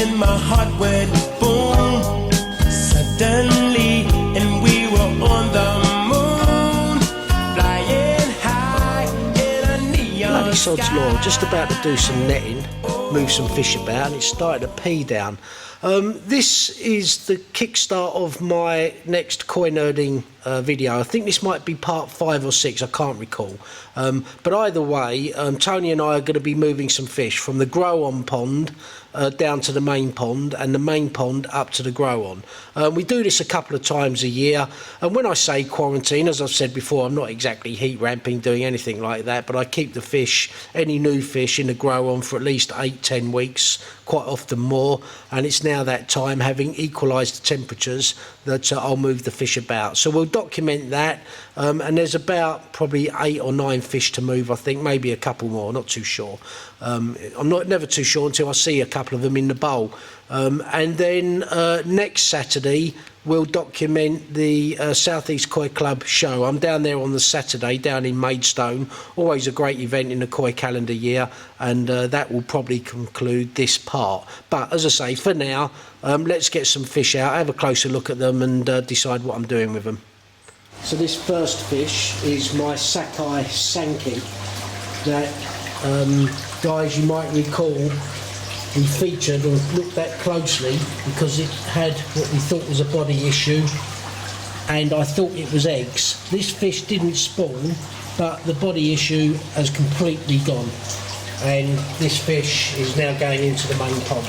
and my heart went boom suddenly, and we were on the moon, flying high in a neon Bloody sod's sky. law, just about to do some netting, move some fish about, and it started to pee down. This is the kickstart of my next koi nerding video. I think this might be part 5 or 6, I can't recall. But either way, Tony and I are going to be moving some fish from the grow on pond down to the main pond, and the main pond up to the grow on. We do this a couple of times a year, and when I say quarantine, as I've said before, I'm not exactly heat ramping, doing anything like that, but I keep the fish, any new fish, in the grow on for at least 8-10 weeks, quite often more, and it's now that time, having equalised the temperatures, that I'll move the fish about. So we'll document that, and there's about probably 8 or 9 fish to move, I think, maybe a couple more, not too sure. I'm never too sure until I see a couple of them in the bowl. And then next Saturday we'll document the South East Koi Club show. I'm down there on the Saturday, down in Maidstone, always a great event in the koi calendar year, and that will probably conclude this part. But as I say, for now, let's get some fish out, have a closer look at them, and decide what I'm doing with them. So this first fish is my Sakai Sankey that, guys, you might recall we featured or looked at closely because it had what we thought was a body issue, and I thought it was eggs. This fish didn't spawn, but the body issue has completely gone, and this fish is now going into the main pond.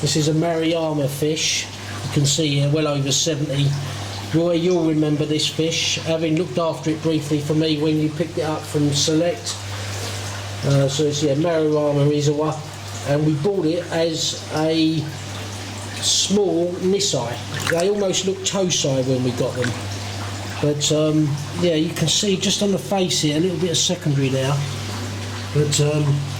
This is a Mariama fish. You can see here, well over 70. Roy, you'll remember this fish, having looked after it briefly for me when you picked it up from Select. So it's, yeah, Mariama Izawa, and we bought it as a small Nisai. They almost looked Tosai when we got them. But yeah, you can see just on the face here, a little bit of secondary there. But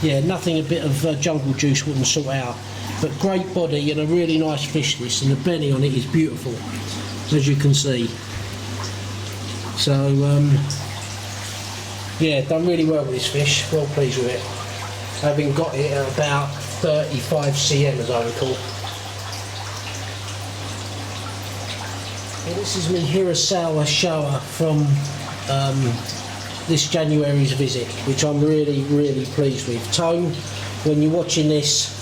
yeah, nothing a bit of jungle juice wouldn't sort out. But great body and a really nice fish this, and the belly on it is beautiful, as you can see. So yeah, done really well with this fish, well pleased with it. Having got it at about 35 cm as I recall. And this is my Hirasawa Showa from this January's visit, which I'm really, really pleased with. Tone, when you're watching this,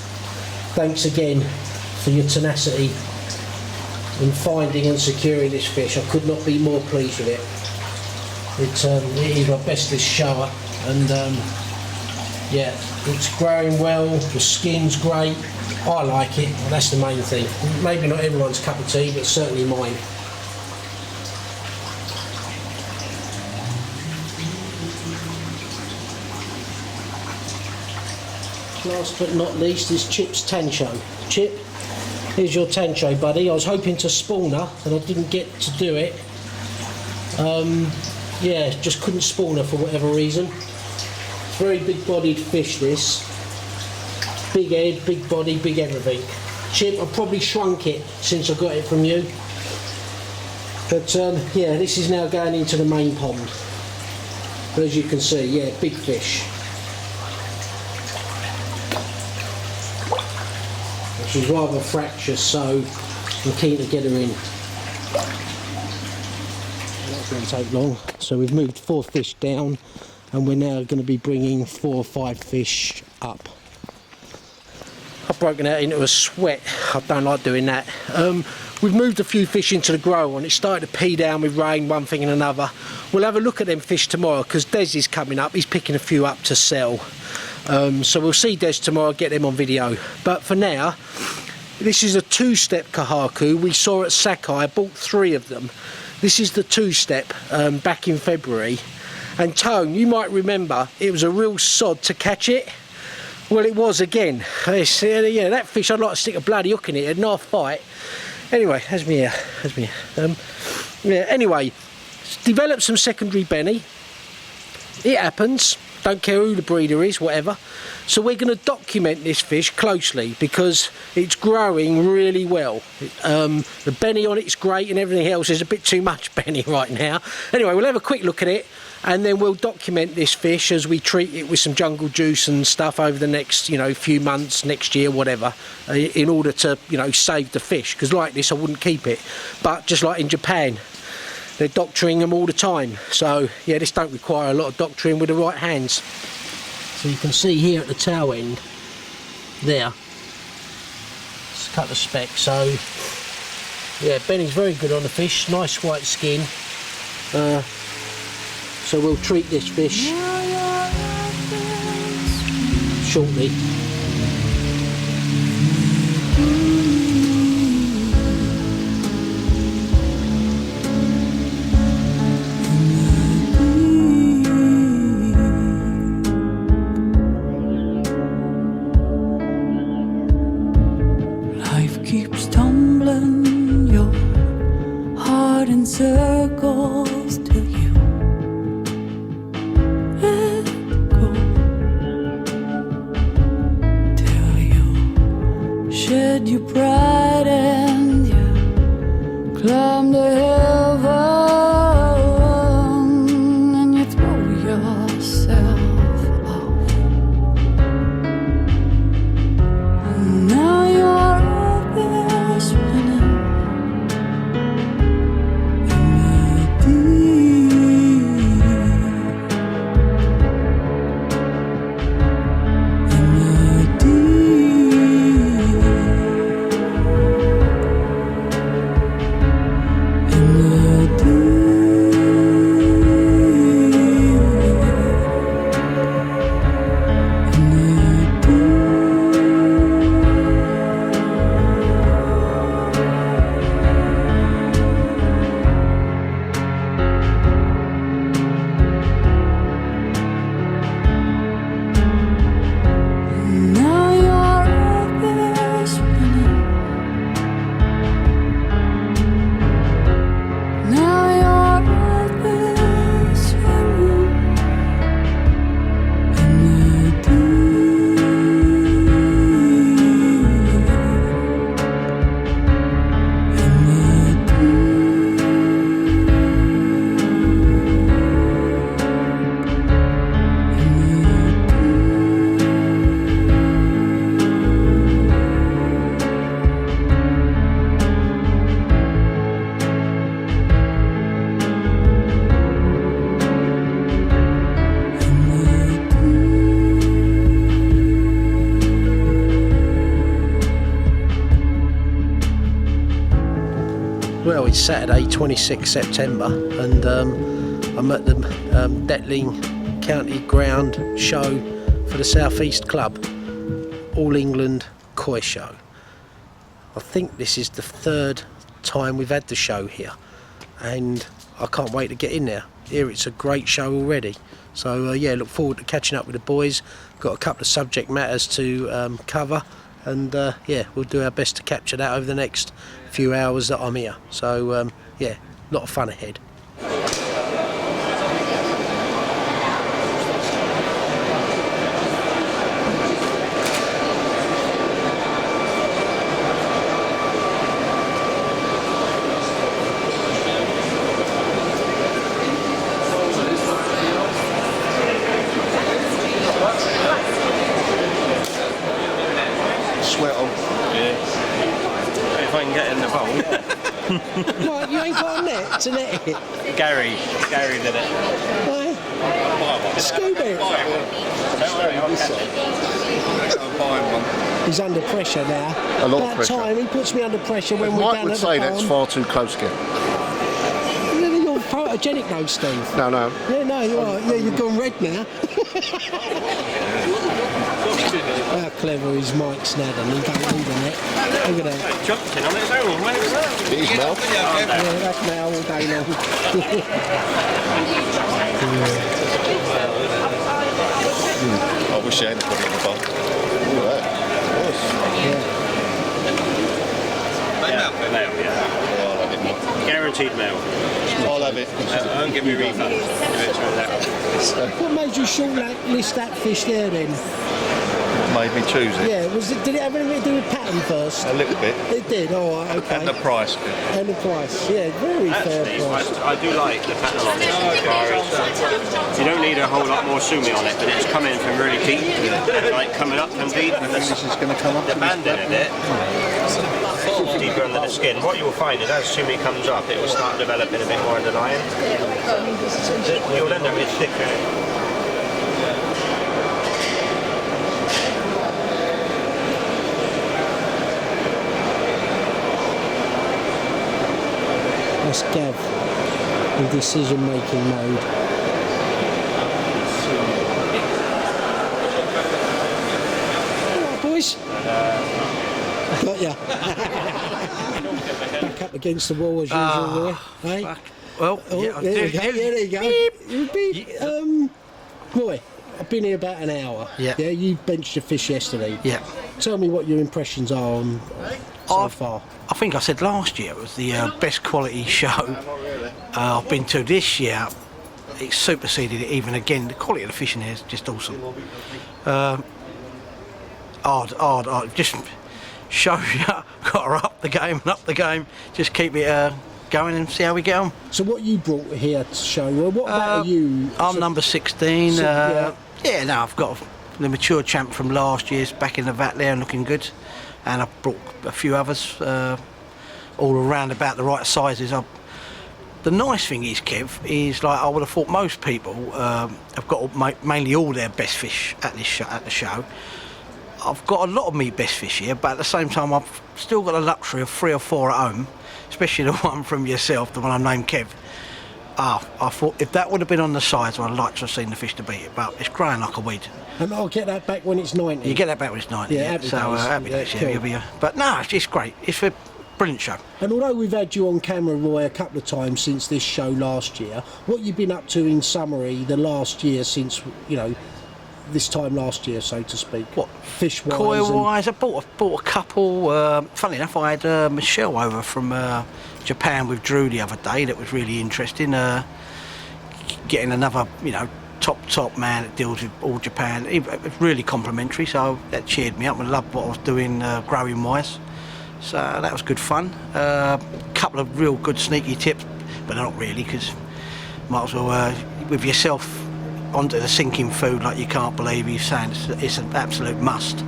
thanks again for your tenacity in finding and securing this fish. I could not be more pleased with it. It is my bestest shower, and yeah, it's growing well, the skin's great, I like it, and that's the main thing. Maybe not everyone's cup of tea, but certainly mine. Last but not least is Chip's Tancho. Chip, here's your Tancho, buddy. I was hoping to spawn her, and I didn't get to do it. Yeah, just couldn't spawn her for whatever reason. Very big bodied fish this. Big head, big body, big everything. Chip, I probably shrunk it since I got it from you. But yeah, this is now going into the main pond. But as you can see, yeah, big fish. She's rather fractious, so I'm keen to get her in. That's going to take long. So we've moved 4 fish down, and we're now going to be bringing 4 or 5 fish up. I've broken out into a sweat. I don't like doing that. We've moved a few fish into the grow on. It started to pee down with rain, one thing and another. We'll have a look at them fish tomorrow because Des is coming up. He's picking a few up to sell. So we'll see Des tomorrow, get them on video. But for now, this is a 2-step Kahaku. We saw at Sakai, I bought 3 of them. This is the 2-step back in February. And Tone, you might remember, it was a real sod to catch it. Well, it was again. Yeah, that fish, I'd like to stick a bloody hook in it, a knife fight. Anyway, that's me here. Yeah, anyway, developed some secondary Benny. It happens. don't care who the breeder is, whatever. So we're going to document this fish closely because it's growing really well. The Benny on it's great and everything else. There's a bit too much Benny right now. Anyway, we'll have a quick look at it and then we'll document this fish as we treat it with some jungle juice and stuff over the next, you know, few months, next year, whatever, in order to, you know, save the fish. Because like this, I wouldn't keep it. But just like in Japan, they're doctoring them all the time. So yeah, this don't require a lot of doctoring with the right hands. So you can see here at the tail end there, it's a couple of specks. So yeah, Benny's very good on the fish, nice white skin. So we'll treat this fish shortly. Keeps tumbling your heart in circles till you let go, till you shed your pride and you climb to heaven and you throw yourself off. And now you're spinning in the deep, in the deep, in the deep, in the deep. Well, it's Saturday, 26 September, and I'm at the Detling County Ground show for the South East Club, All England Koi Show. I think this is the third time we've had the show here, and I can't wait to get in there. Here it's a great show already. So yeah, look forward to catching up with the boys. Got a couple of subject matters to cover, and yeah, we'll do our best to capture that over the next few hours that I'm here. So yeah, a lot of fun ahead. Sweat on. Yeah. If I can get in the bowl. Right, you ain't got a net to net it. Gary did it. Right. Scoop it. Don't worry, I'll catch it. I'm buying one. He's under pressure now. A lot of That pressure. time he puts me under pressure when we're Mike down would at the say farm. that's far too close, Ken. You're photogenic though, Steve. No. Yeah, no, you are. Yeah, you've gone red now. How clever is Mike Snadden? He don't need a net. Look at that. Jumped in on its own, mate. It is now. Yeah, that's now all day long. I wish I hadn't put it in the bowl. Look at that. Male, yeah. Oh, I'll have it more. Guaranteed male. I'll have it. Don't give me a refund. Give it to that. What made you shortlist that fish there then? Made me choose it. Yeah, did it have anything to do with pattern first? A little bit. It did, all right, okay. And the price. And the price, yeah, very fair Actually, price. I do like the pattern on this. You don't need a whole lot more sumi on it, but it's coming from really deep, like coming up from deep. I think this is going to come up. The banding of it, deeper under the skin. What you will find is as sumi comes up, it will start developing a bit more underlying. You'll end up with thicker. That's Gav in decision-making mode. All right, boys. Got ya. Back up against the wall as usual, there, eh? Well, Oh, yeah, there you go. Yeah, there you go. Beep. Roy, I've been here about an hour. Yeah. Yeah. You benched your fish yesterday. Yeah. Tell me what your impressions are on so far. I think I said last year it was the best quality show I've been to. This year it superseded it even again. The quality of the fishing here is just awesome. Hard. Just show you, got to up the game. Just keep it going and see how we get on. So what you brought here to show? Well, what about you? I'm number 16. yeah. No, I've got the mature champ from last year's back in the vat there and looking good. And I brought a few others, all around about the right sizes. The nice thing is, Kev, is like I would have thought most people have got mainly all their best fish at the show. I've got a lot of me best fish here, but at the same time I've still got the luxury of 3 or 4 at home, especially the one from yourself, the one I'm named Kev. I thought if that would have been on the sides, I'd like to have seen the fish to beat it, but it's growing like a weed. And I'll get that back when it's 90. You get that back when it's 90. Yeah, happy so days. happy Yeah, days, yeah, cool. you'll be, but no, it's great. It's a brilliant show. And although we've had you on camera, Roy, a couple of times since this show last year, what you've been up to in summary the last year since, this time last year, so to speak? What? Fish-wise? Koi-wise, I bought a couple. Funnily enough, I had Michelle over from Japan with Drew the other day. That was really interesting. Getting another, top man that deals with all Japan. It was really complimentary, so that cheered me up. I loved what I was doing growing wise. So that was good fun. Couple of real good sneaky tips, but not really, because might as well with yourself onto the sinking food like you can't believe. He's saying it's an absolute must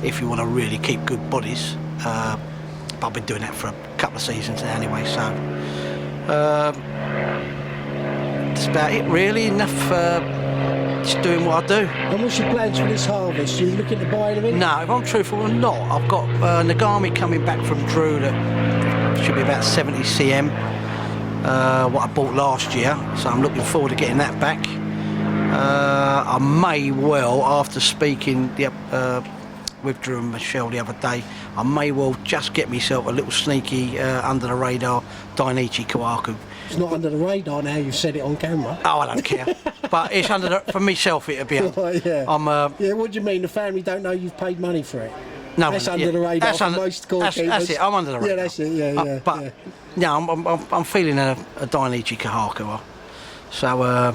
if you want to really keep good bodies. But I've been doing that for a couple of seasons now anyway, so that's about it really. Enough just doing what I do. And what's your plans for this harvest? You looking to buy anything? No, if I'm truthful or not, I've got Nagami coming back from Drew that should be about 70 cm, what I bought last year, so I'm looking forward to getting that back. I may well, after speaking with Drew and Michelle the other day, I may well just get myself a little sneaky under the radar Dainichi Kawaku. It's not under the radar now, you've said it on camera. Oh, I don't care. But it's for myself, it'll be. Yeah. I'm. What do you mean? The family don't know you've paid money for it? No, That's under the radar for most goalkeepers. That's it. I'm under the radar. Yeah, that's it. Yeah. But yeah, I'm feeling a Dainichi Kawaku. So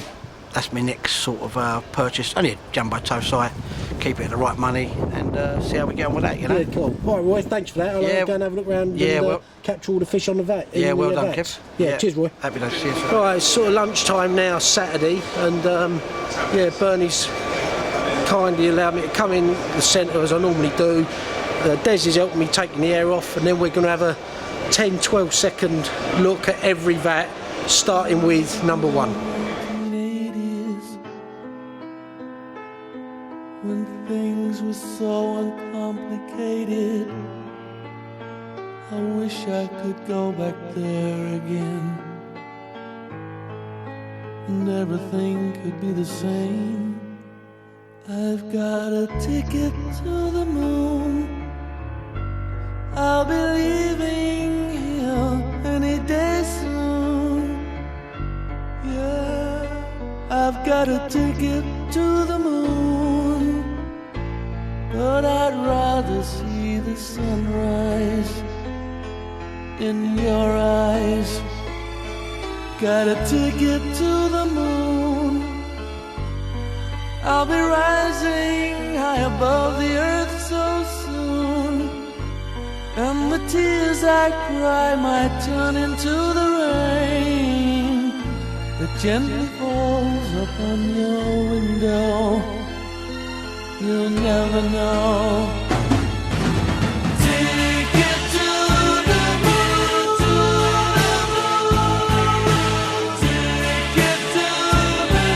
that's my next sort of purchase. Only a jumbo toe sight. Keep it at the right money and see how we get on with that. Yeah, cool. All right, Roy, thanks for that. I'll go and have a look around and capture all the fish on the vat. Yeah, well done, vats. Kev. Yeah, cheers, Roy. Happy days. See you soon. All right, it's sort of lunchtime now, Saturday, and Bernie's kindly allowed me to come in the centre as I normally do. Des is helping me taking the air off, and then we're going to have a 10-12 second look at every vat, starting with number 1. When things were so uncomplicated, I wish I could go back there again, and everything could be the same. I've got a ticket to the moon. I'll be leaving here any day soon. Yeah, I've got a ticket to the moon, but I'd rather see the sunrise in your eyes. Got a ticket to the moon, I'll be rising high above the earth so soon, and the tears I cry might turn into the rain that gently falls upon your window. You'll never know. Ticket to the moon, ticket to the moon, ticket to the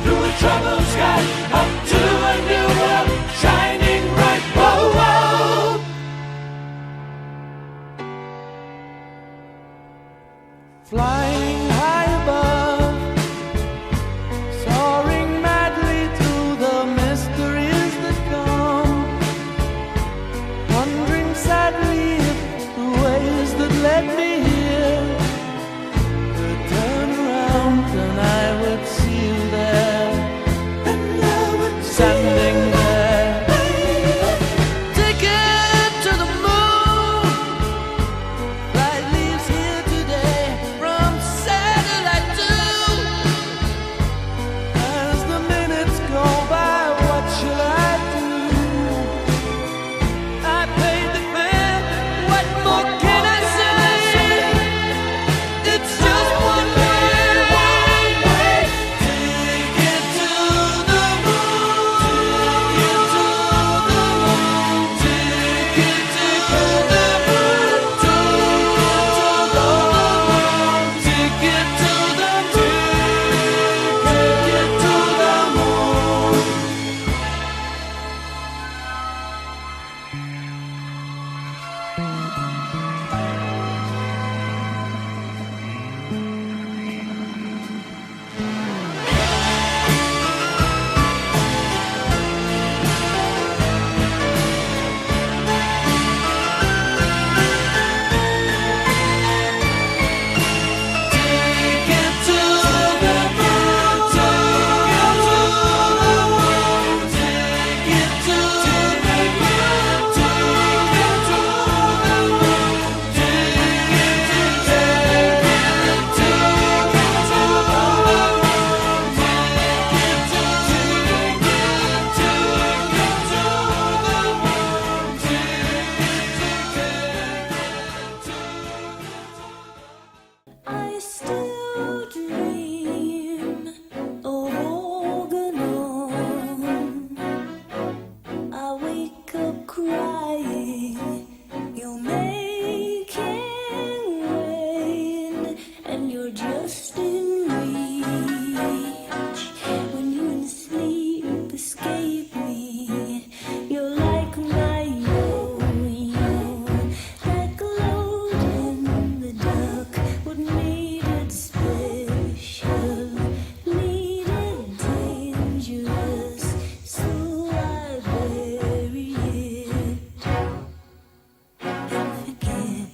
through a troubled sky, up to a new world, shining bright. Whoa, whoa. Flying high above, soaring madly through the mysteries that come, wondering sadly if the ways that led me here could turn around and I would see you there, and I would standing there. Ticket to the moon, flight leaves here today from satellite 2. As the minutes go by, what shall I do? I paid the fare, what more can I say? It's just one way. Ticket to the moon, ticket to the moon, ticket to the moon, ticket to the moon. Ticket to the moon, ticket to the moon, ticket to the moon, I still dream of Organon. I wake up crying, you're making rain, and you're just in reach. When you in sleep escape me, you're like my yo-yo, that glowed in the dark. What made it special, made it dangerous, so I bury it and forget.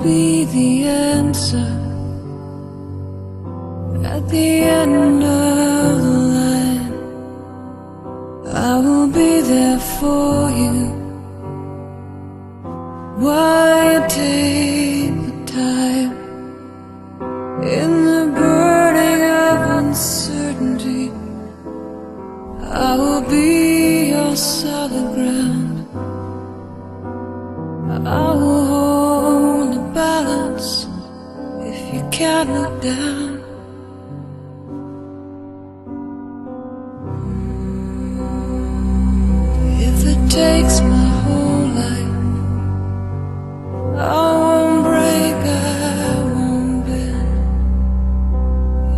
be the answer at the end of the line. I will be there for you while you take the time in the burning of uncertainty. I will be your solid ground. I will hold the balance if you can't look down. If it takes my whole life, I won't break, I won't bend.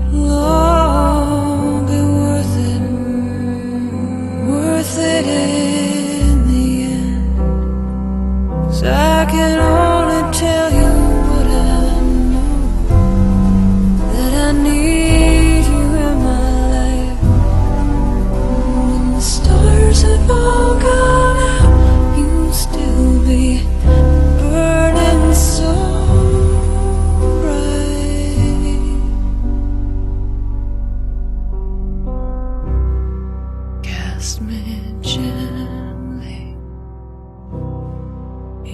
It'll all be worth it in the end. 'Cause I can only tell you what I know, that I need you in my life. When the stars have all gone out, you'll still be burning so bright. Cast me gently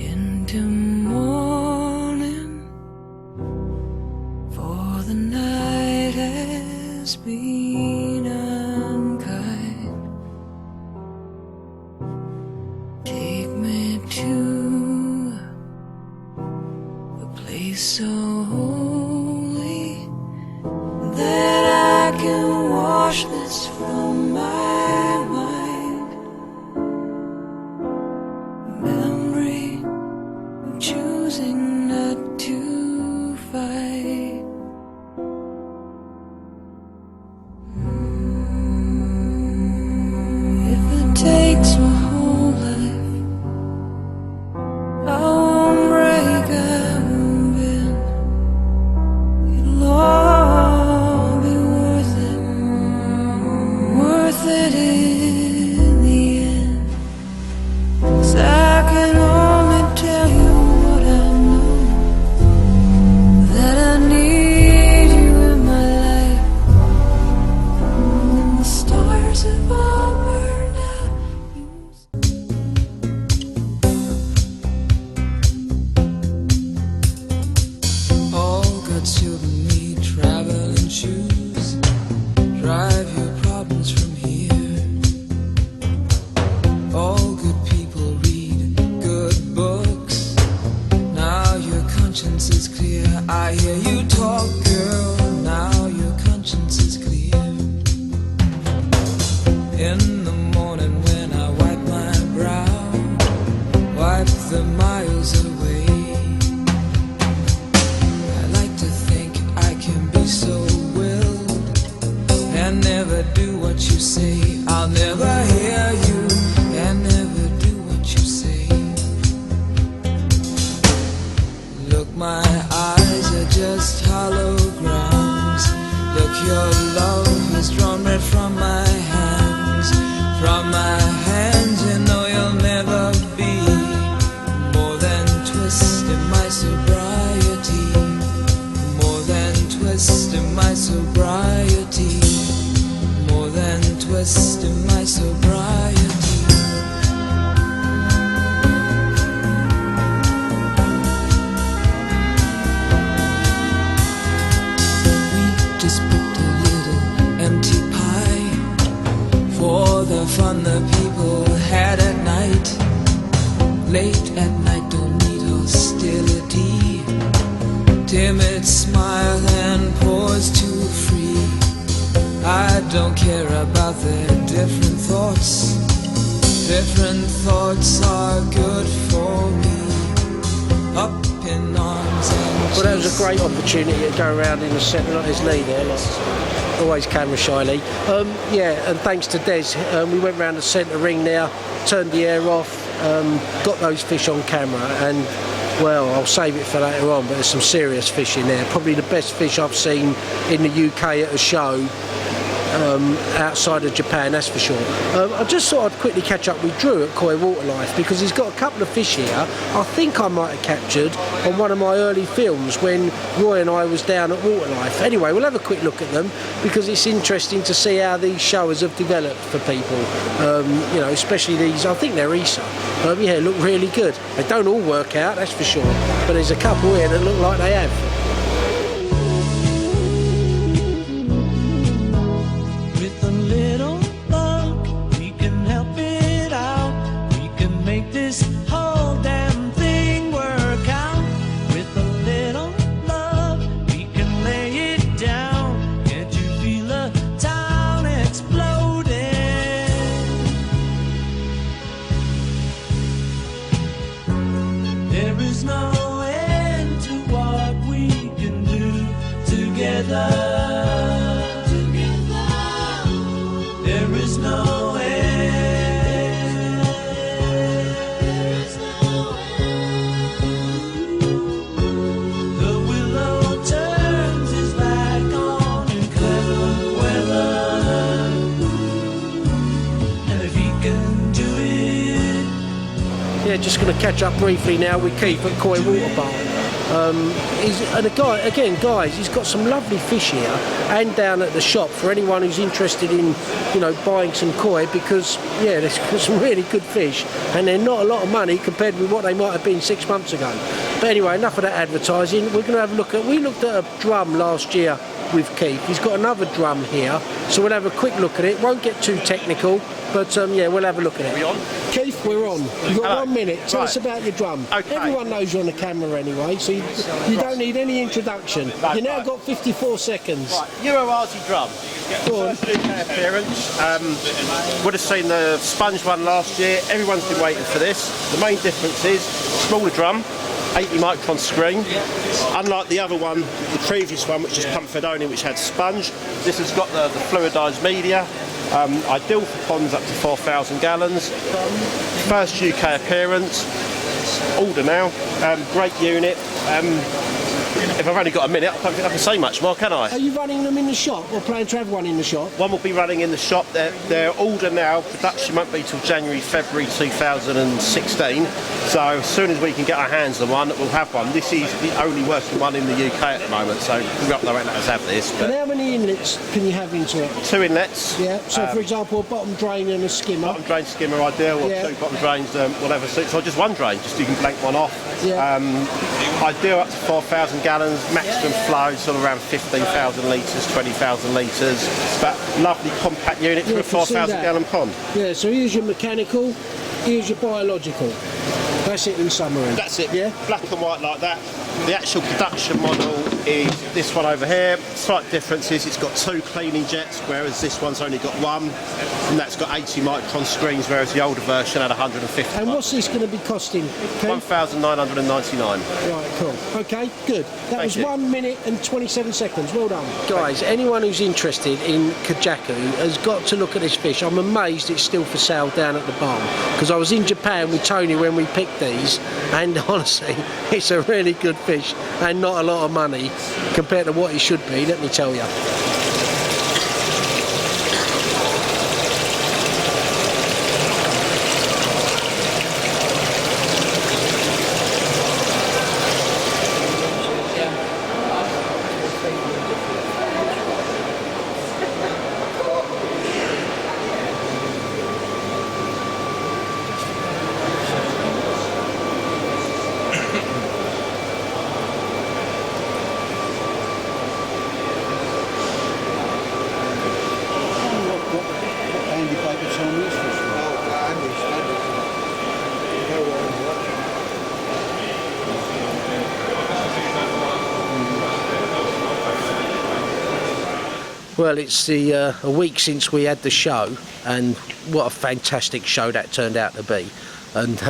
into morning, for the night has been unkind. Take me to a place so holy that I can wash this from my mind. Memory of choosing not to fight. If it takes my whole life, I won't break, I won't bend. It'll all be worth it in the end. 'Cause I can only tell you what I know, that I need you in my life. When the stars have all burned out, All good children need traveling shoes. Drive your problems from here. All good people read good books. Now your conscience is clear. I hear you talk, girl. Now your conscience is clear. In the morning when I wipe my brow, wipe the miles away. I like to think I can be so willed and never do what you say. I'll never hear you and never do what you say. Look, my eyes are just holograms. Look, your love has drawn red from my hands. From my hands, you know you'll never be more than twist in my sobriety. More than twist in my sobriety. More than twist in my sobriety. We just booked a little empty pie for the fun the people had at night. Late at night, don't need hostility. Timid smile and pause too free. I don't care about their different thoughts. Different thoughts are good for me. Up in arms and Well, that was a great opportunity to go around in the centre. Like there's Lee there, like, always camera shy Lee. Yeah, and thanks to Des, we went round the centre ring now, turned the air off, got those fish on camera, and well, I'll save it for later on, but there's some serious fish in there. Probably the best fish I've seen in the UK at a show outside of Japan, that's for sure. I just thought I'd quickly catch up with Drew at Koi Waterlife because he's got a couple of fish here I think I might have captured on one of my early films when Roy and I was down at Waterlife. Anyway, we'll have a quick look at them because it's interesting to see how these showers have developed for people. You know, especially these, I think they're Issa. Yeah, look really good. They don't all work out, that's for sure, but there's a couple here that look like they have. With a little luck, we can help it out. We can make this whole damn thing work out. With a little love, we can lay it down. Can't you feel the town exploding? There is no end to what we can do together. There is no end. The willow turns his back on in clever weather, and if he can do it. Yeah, just going to catch up briefly now with Keith at Koi Water Bar. And a guy, again, guys, he's got some lovely fish here and down at the shop for anyone who's interested in, you know, buying some koi because, yeah, there's some really good fish and they're not a lot of money compared with what they might have been 6 months ago. But anyway, enough of that advertising. We're going to have a look at, we looked at a drum last year with Keith. He's got another drum here, so we'll have a quick look at it. Won't get too technical, but yeah, we'll have a look at it. Are we on? Keith, we're on. You've got 1 minute. Tell us about your drum. Okay. Everyone knows you're on the camera anyway, so you don't need any introduction. You've now got 54 seconds. Right, Euroasi drum. Go on. First UK appearance. Would have seen the sponge one last year. Everyone's been waiting for this. The main difference is smaller drum, 80 micron screen. Unlike the other one, the previous one, which is Comfort only, which had sponge, this has got the fluidised media. Ideal for ponds up to 4,000 gallons. First UK appearance. Order now. Great unit. If I've only got a minute, I don't think I can say much more, can I? Are you running them in the shop or planning to have one in the shop? One will be running in the shop. They're order now. Production won't be till January, February 2016. So as soon as we can get our hands on one, we'll have one. This is the only working one in the UK at the moment. So we're up there letting us have this. And how many inlets can you have into it? 2 inlets. Yeah, so for example, a bottom drain and a skimmer. Bottom drain skimmer ideal, or Yeah. 2 bottom drains, whatever suits. Or just 1 drain, just so you can blank one off. Yeah. Ideal up to 4,000 gallons, maximum flow sort of around 15,000 litres, 20,000 litres. But lovely compact unit Yeah, for a I can see 4,000 that. gallon pond. Yeah, so here's your mechanical, here's your biological. That's it in summary. That's it, Yeah? black and white like that. The actual production model is this one over here. Slight difference is it's got 2 cleaning jets, whereas this one's only got 1. And that's got 80 micron screens, whereas the older version had 150. And what's this going to be costing? Keith? 1,999. Right, cool. Okay, good. That Thank was you. 1 minute and 27 seconds. Well done. Guys, anyone who's interested in Kajaku has got to look at this fish. I'm amazed it's still for sale down at the barn because I was in Japan with Tony when we picked these, and honestly, it's a really good fish and not a lot of money compared to what it should be, let me tell you. Well, it's a week since we had the show, and what a fantastic show that turned out to be. And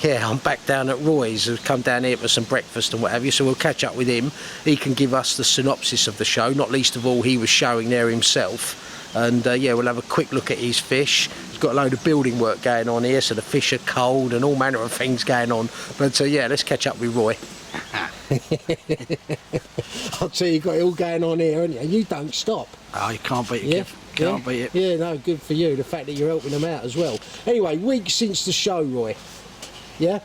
yeah, I'm back down at Roy's. I've come down here for some breakfast and what have you, so we'll catch up with him. He can give us the synopsis of the show, not least of all he was showing there himself. And yeah, we'll have a quick look at his fish. He's got a load of building work going on here, so the fish are cold and all manner of things going on. But yeah, let's catch up with Roy. I'll tell you, you've got it all going on here, haven't you? You don't stop. Oh, you can't beat it, Yeah, Kev. Can't beat it. Yeah, no, good for you. The fact that you're helping them out as well. Anyway, weeks since the show, Roy. Yeah?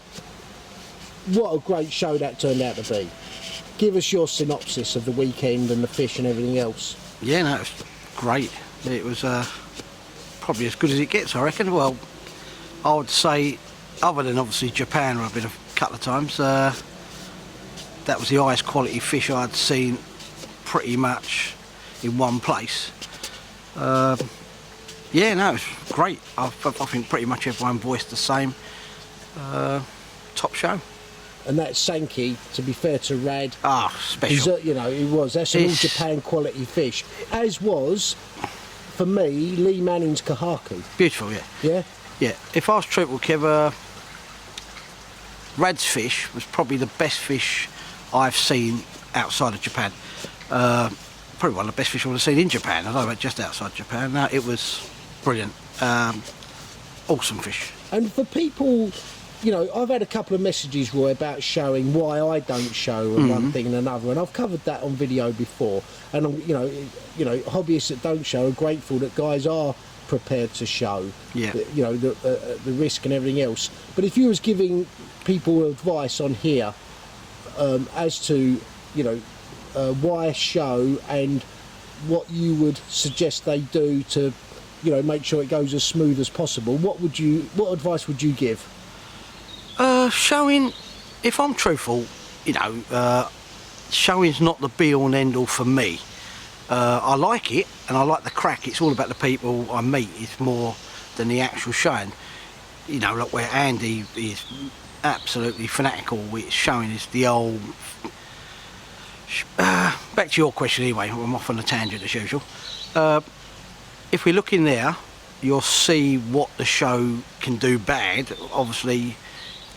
What a great show that turned out to be. Give us your synopsis of the weekend and the fish and everything else. Yeah, no, it was great. It was probably as good as it gets, I reckon. Well, I would say, other than obviously Japan, where I've been a couple of times, that was the highest quality fish I'd seen pretty much in one place. Yeah, no, it was great. I think pretty much everyone voiced the same. Top show. And that Sankey, to be fair to Rad, special. you know, it was. That's an all Japan quality fish. As was, for me, Lee Manning's Kahaku. Beautiful, yeah. Yeah? Yeah. If I was truthful, Kev, Rad's fish was probably the best fish I've seen outside of Japan. Probably one of the best fish I've seen in Japan. I don't know about just outside Japan. No, it was brilliant. Awesome fish. And for people, you know, I've had a couple of messages, Roy, about showing why I don't show one thing and another, and I've covered that on video before. And you know, hobbyists that don't show are grateful that guys are prepared to show. Yeah. You know, the risk and everything else. But if you was giving people advice on here as to, you know, why show and what you would suggest they do to, you know, make sure it goes as smooth as possible, what advice would you give? Showing, if I'm truthful, you know, showing's not the be all and end all for me. I like it and I like the crack. It's all about the people I meet. It's more than the actual showing. You know, like where Andy is absolutely fanatical with showing is the old. Back to your question anyway. I'm off on a tangent as usual. If we look in there, you'll see what the show can do bad. Obviously,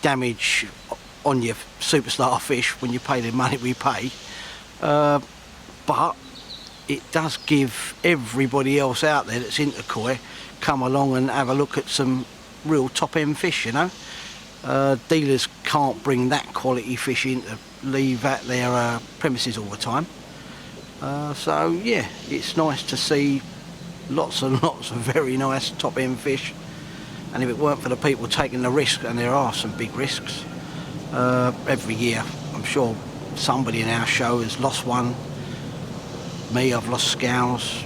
damage on your superstar fish when you pay the money we pay. But it does give everybody else out there that's into koi come along and have a look at some real top-end fish, you know. Dealers can't bring that quality fish in to leave at their premises all the time. So yeah, it's nice to see lots and lots of very nice top-end fish. And if it weren't for the people taking the risk, and there are some big risks, every year I'm sure somebody in our show has lost one. Me, I've lost scows.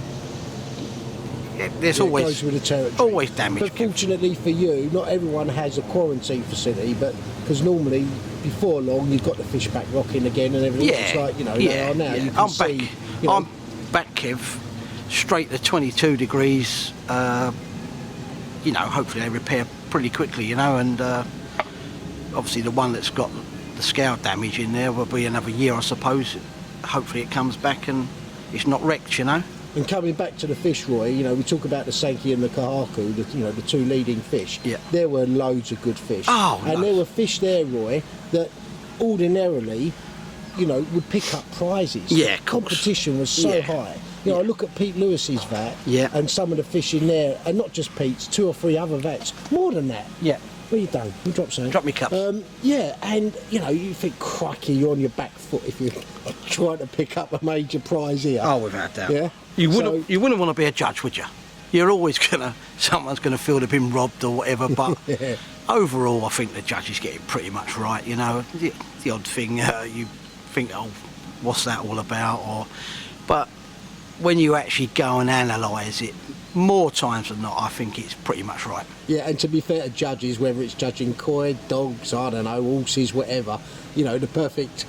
There's always goes with the territory. Always damage. But fortunately for you, not everyone has a quarantine facility, but because normally before long you've got the fish back rocking again and everything. Yeah, It's like, you know, now you can I'm see. back. You know, I'm back, Kev, straight to 22 degrees. You know, hopefully they repair pretty quickly, you know, and obviously the one that's got the scow damage in there will be another year, I suppose. Hopefully it comes back and it's not wrecked, you know. And coming back to the fish, Roy, you know, we talk about the Sankey and the Kahaku, the two leading fish. Yeah. There were loads of good fish. Oh, and there were fish there, Roy, that ordinarily, you know, would pick up prizes. Yeah, of course. Competition was so high. You know, I look at Pete Lewis's vat and some of the fish in there, and not just Pete's, 2 or 3 other vats, more than that. Yeah. What you done? You drop something? Drop me cup. Yeah, and you know, you think, crikey, you're on your back foot if you're trying to pick up a major prize here. Oh, without doubt. Yeah. You wouldn't want to be a judge, would you? You're always someone's gonna feel they've been robbed or whatever. But overall, I think the judges get it pretty much right. You know, the odd thing you think, oh, what's that all about? But when you actually go and analyse it, more times than not, I think it's pretty much right. Yeah, and to be fair to judges, whether it's judging koi, dogs, I don't know, horses, whatever, you know, the perfect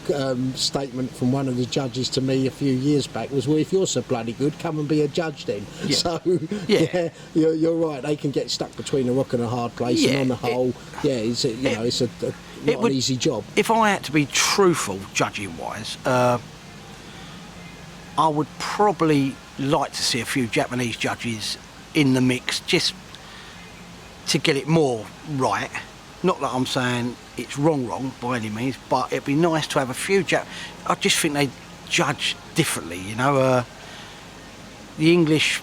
statement from one of the judges to me a few years back was, well, if you're so bloody good, come and be a judge then. Yeah. So, yeah, you're right, they can get stuck between a rock and a hard place, and on the whole, it's not an easy job. If I had to be truthful, judging-wise, I would probably like to see a few Japanese judges in the mix just to get it more right. Not that I'm saying it's wrong by any means, but it'd be nice to have a few I just think they judge differently, you know. The English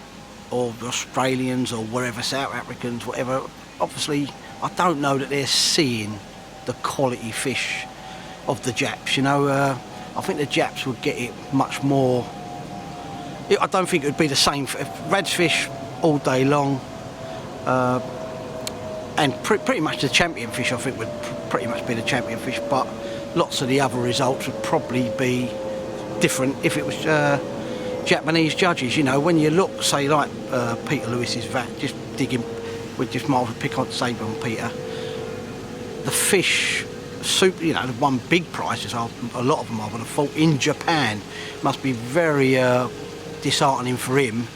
or the Australians or wherever, South Africans, whatever, obviously I don't know that they're seeing the quality fish of the Japs. You know, I think the Japs would get it much more. I don't think it would be the same. Rad's fish all day long, and pretty much the champion fish, I think, would pretty much be the champion fish. But lots of the other results would probably be different if it was Japanese judges. You know, when you look, say, like Peter Lewis's vat, just digging with just miles of pick on sabre on Peter, the fish, you know, the won big prizes. A lot of them, I would have thought, in Japan. Must be very disheartening for him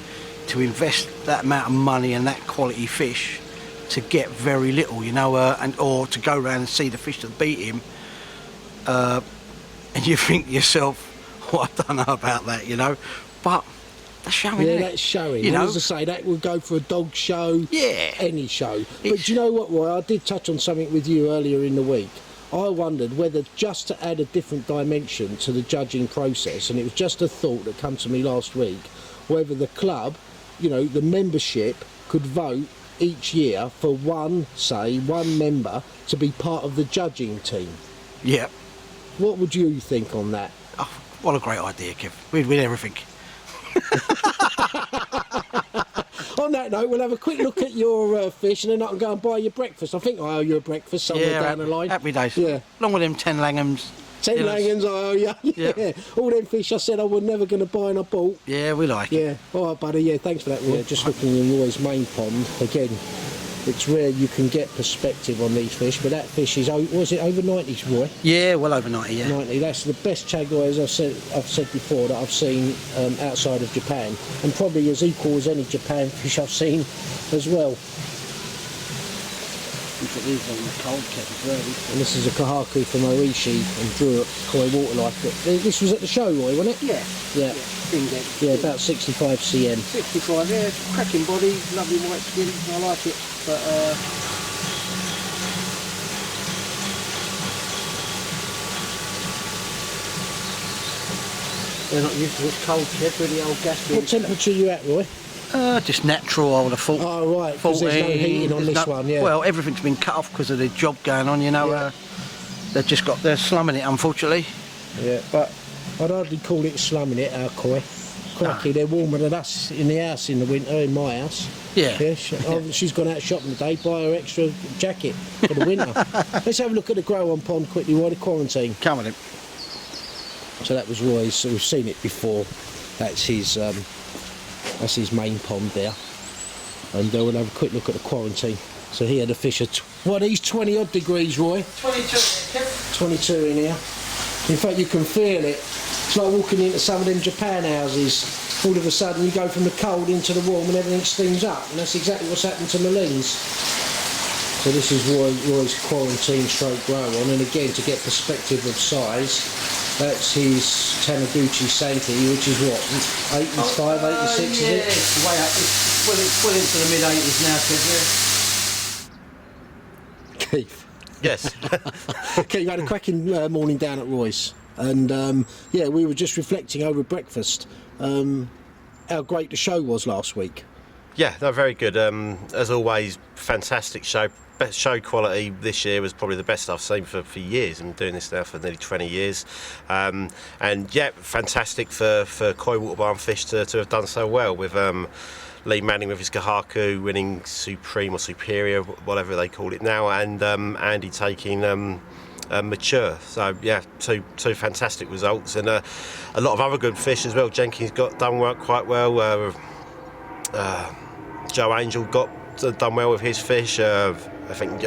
to invest that amount of money and that quality fish to get very little, you know, or to go around and see the fish that beat him, and you think to yourself, well, I don't know about that, you know, but that's showing. Yeah, that's showing. You know, as I say, that would go for a dog show, yeah, any show. But do you know what, Roy? I did touch on something with you earlier in the week. I wondered whether just to add a different dimension to the judging process, and it was just a thought that came to me last week, whether the club, you know, the membership could vote each year for one member to be part of the judging team. Yeah. What would you think on that? Oh, what a great idea, Kev. We'd win everything. On that note, we'll have a quick look at your fish, and then I can go and buy you breakfast. I think I owe you a breakfast somewhere down the line. Happy days. Yeah. Along with them 10 Langhams. 10 Langhams I owe you. Yeah. Yeah. All them fish I said I was never going to buy and I bought. Yeah, we like it. Yeah. All right, buddy. Yeah, thanks for that, Roy. Just looking in Roy's main pond. Again, it's rare you can get perspective on these fish, but that fish is, was it over 90s, Roy? Yeah, well over 90, yeah. 90. That's the best chagoy, as I've said before, that I've seen outside of Japan, and probably as equal as any Japan fish I've seen as well. Look at these on the cold cap as well. And this is a kahaku from Oishi and drew at Koi Waterlife. But this was at the show, Roy, wasn't it? Yeah. Yeah. Yeah, about 65 cm. 65, yeah, cracking body, lovely white skin, I like it. But they're not used to this cold, Kev, really old gas. What temperature are you at, Roy? Just natural, I would have thought. Oh, right, because there's no heating on this one, yeah. Well, everything's been cut off because of the job going on, you know. Yeah. They're slumming it, unfortunately. Yeah, but I'd hardly call it slumming it, our koi. Crikey, they're warmer than us in the house in the winter, in my house. Yeah. Yeah, she's gone out shopping today, buy her extra jacket for the winter. Let's have a look at the grow on pond quickly, Roy, the quarantine. Come on in. So that was Roy's, so we've seen it before. That's his main pond there. And we'll have a quick look at the quarantine. So he had a fish at, what, these 20 odd degrees, Roy? 22. 22 in here. In fact, you can feel it. It's like walking into some of them Japan houses. All of a sudden you go from the cold into the warm and everything steams up. And that's exactly what's happened to Malines. So this is Roy's quarantine stroke grow on. And again, to get perspective of size, that's his Taniguchi Sankey, which is what, 85, 86, is yeah, it? it's way up. It's well into the mid-80s now, Kev, yeah. Keith. Yes. Okay, you had a cracking morning down at Roy's. And yeah, we were just reflecting over breakfast how great the show was last week. Yeah, no, very good. As always, fantastic show. Best show quality this year was probably the best I've seen for years. I'm doing this now for nearly 20 years. And yeah, fantastic for Koi Water Barn fish to have done so well with Lee Manning with his Kahaku winning Supreme or Superior, whatever they call it now, and Andy taking Mature. So yeah, two fantastic results, and a lot of other good fish as well. Jenkins done work quite well. Joe Angel done well with his fish. I think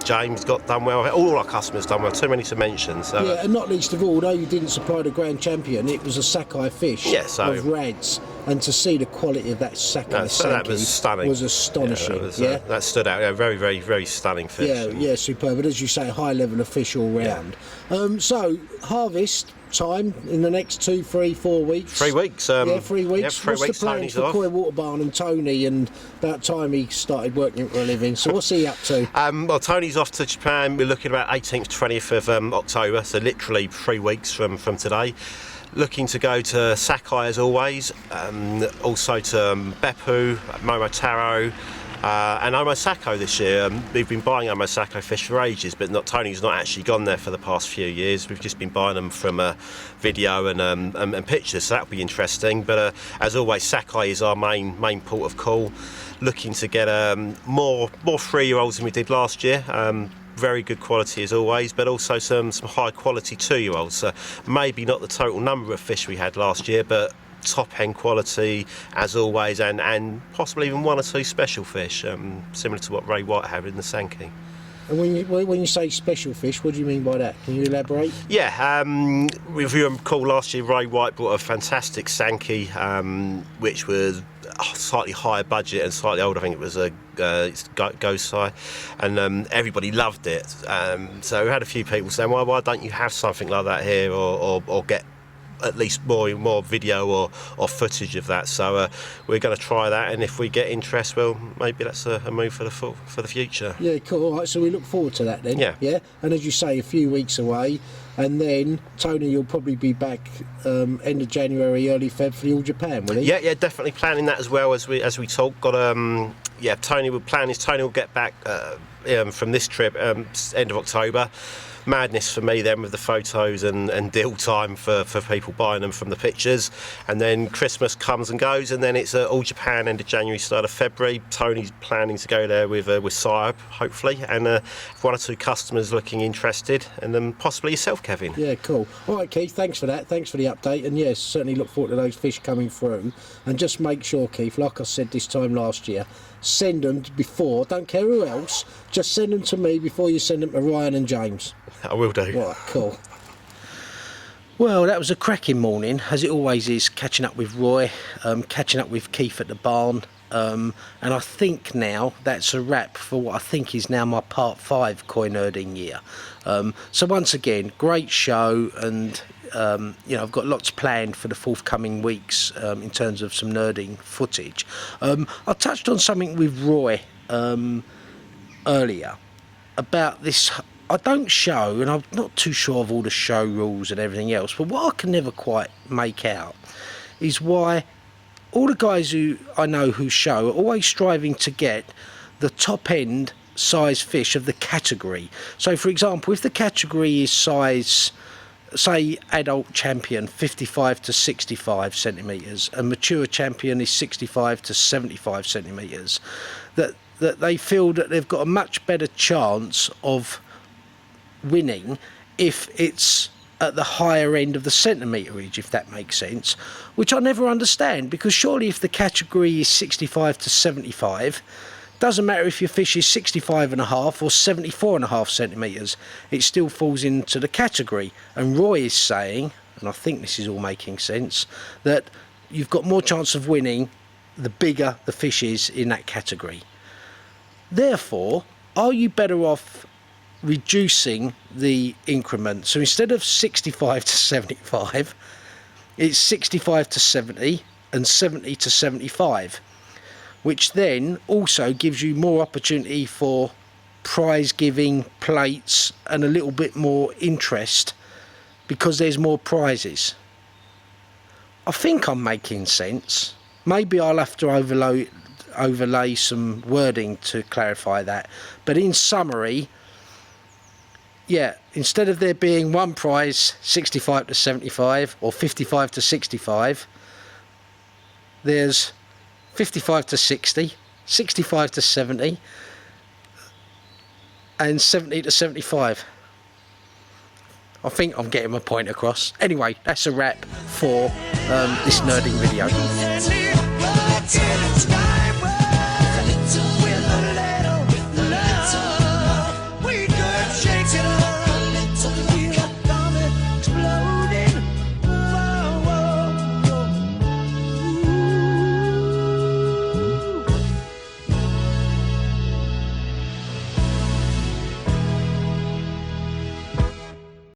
James done well. All our customers done well. Too many to mention. So. Yeah, and not least of all, though you didn't supply the grand champion, it was a Sakai fish of Rads, and to see the quality of that Sakai so that was stunning. Was astonishing. Yeah, that stood out. Yeah, very, very, very stunning fish. Yeah, superb. But as you say, high level of fish all round. Yeah. So harvest time in the next 2, 3, 4 weeks. 3 weeks. 3 weeks. Yeah, 3 what's weeks. the plan for Koi Water Barn and Tony? And about time he started working for a living. So what's he up to? Well, Tony's off to Japan. We're looking about 18th, 20th of October. So literally 3 weeks from today. Looking to go to Sakai as always. Also to Beppu, Momotaro. And Omosako this year, we've been buying Omosako fish for ages, but Tony's not actually gone there for the past few years. We've just been buying them from video and pictures, so that'll be interesting. But as always, Sakai is our main port of call. Looking to get more 3-year-olds than we did last year. Very good quality as always, but also some high quality 2-year-olds. So maybe not the total number of fish we had last year, but top end quality as always, and possibly even 1 or 2 special fish, similar to what Ray White had in the Sankey. And when you say special fish, what do you mean by that? Can you elaborate? Yeah, if you recall last year, Ray White brought a fantastic Sankey, which was slightly higher budget and slightly older. I think it was a Gosai, and everybody loved it. So we had a few people saying, why don't you have something like that here, or get at least more video or footage of that. So we're going to try that, and if we get interest, well, maybe that's a move for the future. Yeah, cool. All right, so we look forward to that then. Yeah. And as you say, a few weeks away, and then Tony, you'll probably be back end of January, early Feb for the All Japan, will he? Yeah, definitely planning that as well as we talk. Got Tony will get back from this trip end of October. Madness for me then with the photos and deal time for people buying them from the pictures, and then Christmas comes and goes, and then it's All Japan end of January, start of February. Tony's planning to go there with Syab hopefully, and 1 or 2 customers looking interested, and then possibly yourself, Kevin. Yeah, cool. All right, Keith, thanks for that. Thanks for the update, and yes, certainly look forward to those fish coming through. And just make sure, Keith, like I said this time last year, send them before, don't care who else, just send them to me before you send them to Ryan and James. I will do. Right, cool. Well, that was a cracking morning, as it always is, catching up with Roy, catching up with Keith at the barn, and I think now that's a wrap for what I think is now my part 5 koi nerding year. So once again, great show, and I've got lots planned for the forthcoming weeks in terms of some nerding footage. I touched on something with Roy earlier about this. I don't show, and I'm not too sure of all the show rules and everything else, but what I can never quite make out is why all the guys who I know who show are always striving to get the top end size fish of the category. So for example, if the category is size, say adult champion 55 to 65 centimetres and mature champion is 65 to 75 centimetres, that they feel that they've got a much better chance of winning if it's at the higher end of the centimeterage, if that makes sense, which I never understand, because surely if the category is 65 to 75, doesn't matter if your fish is 65.5 or 74.5 centimetres, it still falls into the category. And Roy is saying, and I think this is all making sense, that you've got more chance of winning the bigger the fish is in that category. Therefore, are you better off reducing the increment? So instead of 65 to 75, it's 65 to 70 and 70 to 75, which then also gives you more opportunity for prize giving, plates, and a little bit more interest because there's more prizes. I think I'm making sense. Maybe I'll have to overlay some wording to clarify that, but in summary, yeah, instead of there being one prize 65 to 75 or 55 to 65, there's 55 to 60, 65 to 70 and 70 to 75. I think I'm getting my point across. Anyway, that's a wrap for this nerding video.